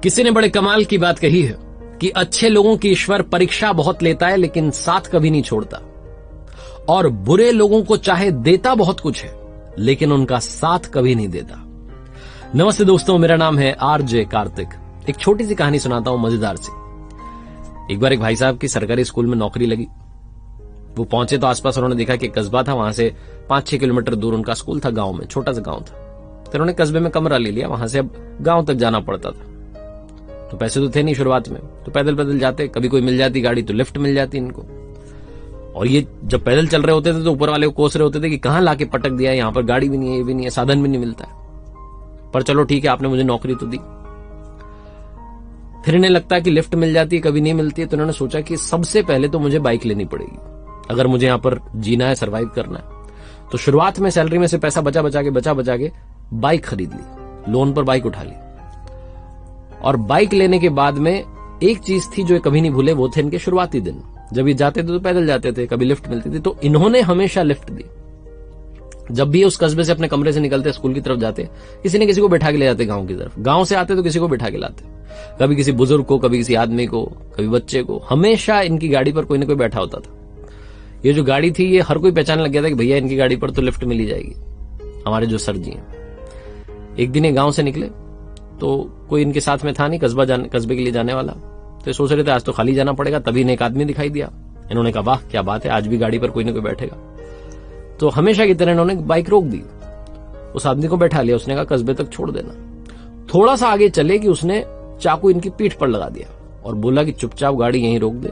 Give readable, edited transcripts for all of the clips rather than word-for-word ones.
किसी ने बड़े कमाल की बात कही है कि अच्छे लोगों की ईश्वर परीक्षा बहुत लेता है लेकिन साथ कभी नहीं छोड़ता, और बुरे लोगों को चाहे देता बहुत कुछ है लेकिन उनका साथ कभी नहीं देता। नमस्ते दोस्तों, मेरा नाम है आरजे कार्तिक। एक छोटी सी कहानी सुनाता हूं, मजेदार सी। एक बार एक भाई साहब की सरकारी स्कूल में नौकरी लगी। वो पहुंचे तो आसपास उन्होंने देखा कि कस्बा था, वहां से 5-6 किलोमीटर दूर उनका स्कूल था, गांव में, छोटा सा गांव था। तो उन्होंने कस्बे में कमरा ले लिया, वहां से अब गांव तक जाना पड़ता था। तो पैसे तो थे नहीं शुरुआत में, तो पैदल पैदल जाते, कभी कोई मिल जाती गाड़ी तो लिफ्ट मिल जाती इनको। और ये जब पैदल चल रहे होते थे तो ऊपर वाले को कोस रहे होते थे कि कहां लाके पटक दिया, यहां पर गाड़ी भी नहीं है, ये भी नहीं है, साधन भी नहीं मिलता है। पर चलो ठीक है, आपने मुझे नौकरी तो दी। फिर इन्हें लगता है कि लिफ्ट मिल जाती है, कभी नहीं मिलती है, तो इन्होंने सोचा कि सबसे पहले तो मुझे बाइक लेनी पड़ेगी अगर मुझे यहां पर जीना है, सर्वाइव करना है। तो शुरुआत में सैलरी में से पैसा बचा बचा के बाइक खरीद ली, लोन पर बाइक उठा ली। और बाइक लेने के बाद में एक चीज थी जो कभी नहीं भूले, वो थे इनके शुरुआती दिन। जब ये जाते थे तो पैदल जाते थे, कभी लिफ्ट मिलती थी, तो इन्होंने हमेशा लिफ्ट दी। जब भी उस कस्बे से अपने कमरे से निकलते, स्कूल की तरफ जाते, किसी न किसी को बैठा के ले जाते गांव की तरफ। गांव से आते तो किसी को बैठा के लाते, कभी किसी बुजुर्ग को, कभी किसी आदमी को, कभी बच्चे को। हमेशा इनकी गाड़ी पर कोई ना कोई बैठा होता था। ये जो गाड़ी थी, ये हर कोई पहचानने लग गया था कि भैया इनकी गाड़ी पर तो लिफ्ट मिल ही जाएगी, हमारे जो सर जी हैं। एक दिन ये गांव से निकले तो कोई इनके साथ में था नहीं, कस्बे के लिए जाने वाला। तो ये सोच रहे थे आज तो खाली जाना पड़ेगा। तभी इन्हें एक आदमी दिखाई दिया। इन्होंने कहा वाह क्या बात है, आज भी गाड़ी पर कोई ना कोई बैठेगा। तो हमेशा की तरह इन्होंने बाइक रोक दी, उस आदमी को बैठा लिया। उसने कहा कस्बे तक छोड़ देना। थोड़ा सा आगे चले कि उसने चाकू इनकी पीठ पर लगा दिया और बोला कि चुपचाप गाड़ी यहीं रोक दे,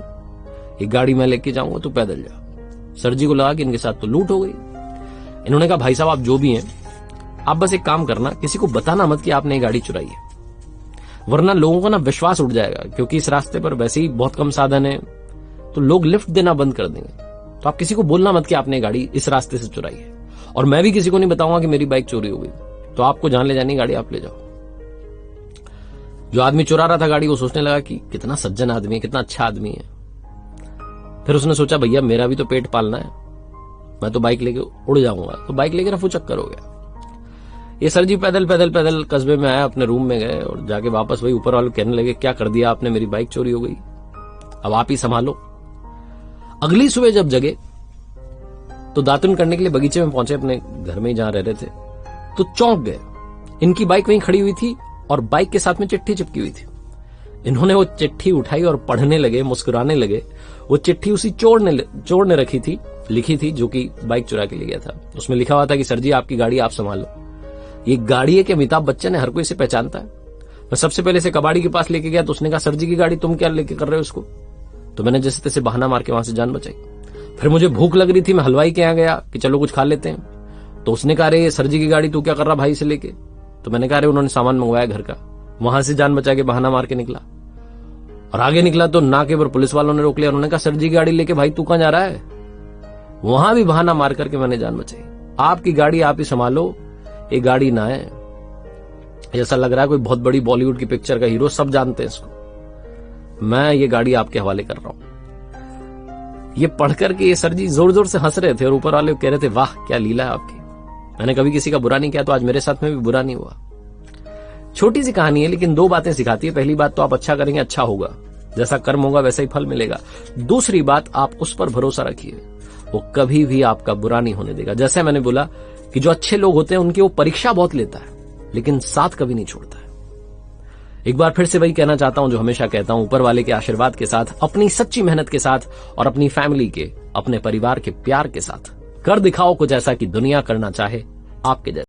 एक गाड़ी मैं लेके जाऊंगा, तू पैदल जा। सर जी को लगा कि इनके साथ तो लूट हो गई। इन्होंने कहा भाई साहब आप जो भी हैं, आप बस एक काम करना, किसी को बताना मत कि आपने ये गाड़ी चुराई है, वरना लोगों का ना विश्वास उठ जाएगा। क्योंकि इस रास्ते पर वैसे ही बहुत कम साधन है, तो लोग लिफ्ट देना बंद कर देंगे। तो आप किसी को बोलना मत कि आपने गाड़ी इस रास्ते से चुराई है, और मैं भी किसी को नहीं बताऊंगा कि मेरी बाइक चोरी हो गई। तो आपको जान ले जानी गाड़ी, आप ले जाओ। जो आदमी चुरा रहा था गाड़ी, वो सोचने लगा कि कितना सज्जन आदमी है, कितना अच्छा आदमी है। फिर उसने सोचा भैया मेरा भी तो पेट पालना है, मैं तो बाइक लेके उड़ जाऊंगा। तो बाइक लेके रफू चक्कर हो गया। ये सर जी पैदल पैदल पैदल कस्बे में आया, अपने रूम में गए और जाके वापस वही ऊपर वाले कहने लगे क्या कर दिया आपने, मेरी बाइक चोरी हो गई, अब आप ही संभालो। अगली सुबह जब जगे तो दातुन करने के लिए बगीचे में पहुंचे, अपने घर में ही जहां रह रहे थे, तो चौंक गए। इनकी बाइक वहीं खड़ी हुई थी और बाइक के साथ में चिट्ठी चिपकी हुई थी। इन्होंने वो चिट्ठी उठाई और पढ़ने लगे, मुस्कुराने लगे। वो चिट्ठी उसी चोर ने रखी थी, लिखी थी, जो कि बाइक चुरा के ले गया था। उसमें लिखा हुआ था कि सर जी आपकी गाड़ी आप संभालो। ये गाड़ी है कि अमिताभ बच्चन है, हर कोई इसे पहचानता है। मैं सबसे पहले इसे कबाड़ी के पास लेके गया तो उसने कहा सर जी की गाड़ी तुम क्या लेके कर रहे हो इसको। तो मैंने जैसे तैसे बहाना मार के वहां से जान बचाई। फिर मुझे भूख लग रही थी, मैं हलवाई के यहाँ गया कि चलो कुछ खा लेते हैं। तो उसने कहा रे सर जी की गाड़ी तू क्या कर रहा भाई से लेके। तो मैंने कहा रे उन्होंने सामान मंगवाया घर का। वहां से जान बचा के बहाना मार के निकला और आगे निकला तो नाके पर पुलिस वालों ने रोक लिया। उन्होंने कहा सर जी की गाड़ी लेके भाई तू कहां जा रहा है। वहां भी बहाना मार करके मैंने जान बचाई। आपकी गाड़ी आप ही संभालो, ये गाड़ी ना है। ऐसा लग रहा है कोई बहुत बड़ी बॉलीवुड की पिक्चर का हीरो, सब जानते हैं इसको। मैं ये गाड़ी आपके हवाले कर रहा हूं। ये पढ़कर के ये सर जी जोर जोर से हंस रहे थे और ऊपर वाले कह रहे थे वाह क्या लीला है आपकी, मैंने कभी किसी का बुरा नहीं किया तो आज मेरे साथ में भी बुरा नहीं हुआ। छोटी सी कहानी है लेकिन दो बातें सिखाती है। पहली बात तो आप अच्छा करेंगे, अच्छा होगा, जैसा कर्म होगा वैसा ही फल मिलेगा। दूसरी बात, आप उस पर भरोसा रखिए, वो कभी भी आपका बुरा नहीं होने देगा। जैसे मैंने बोला कि जो अच्छे लोग होते हैं उनकी वो परीक्षा बहुत लेता है लेकिन साथ कभी नहीं छोड़ता है। एक बार फिर से वही कहना चाहता हूं जो हमेशा कहता हूं, ऊपर वाले के आशीर्वाद के साथ, अपनी सच्ची मेहनत के साथ और अपनी फैमिली के, अपने परिवार के प्यार के साथ कर दिखाओ कुछ ऐसा कि दुनिया करना चाहे आपके जैसे।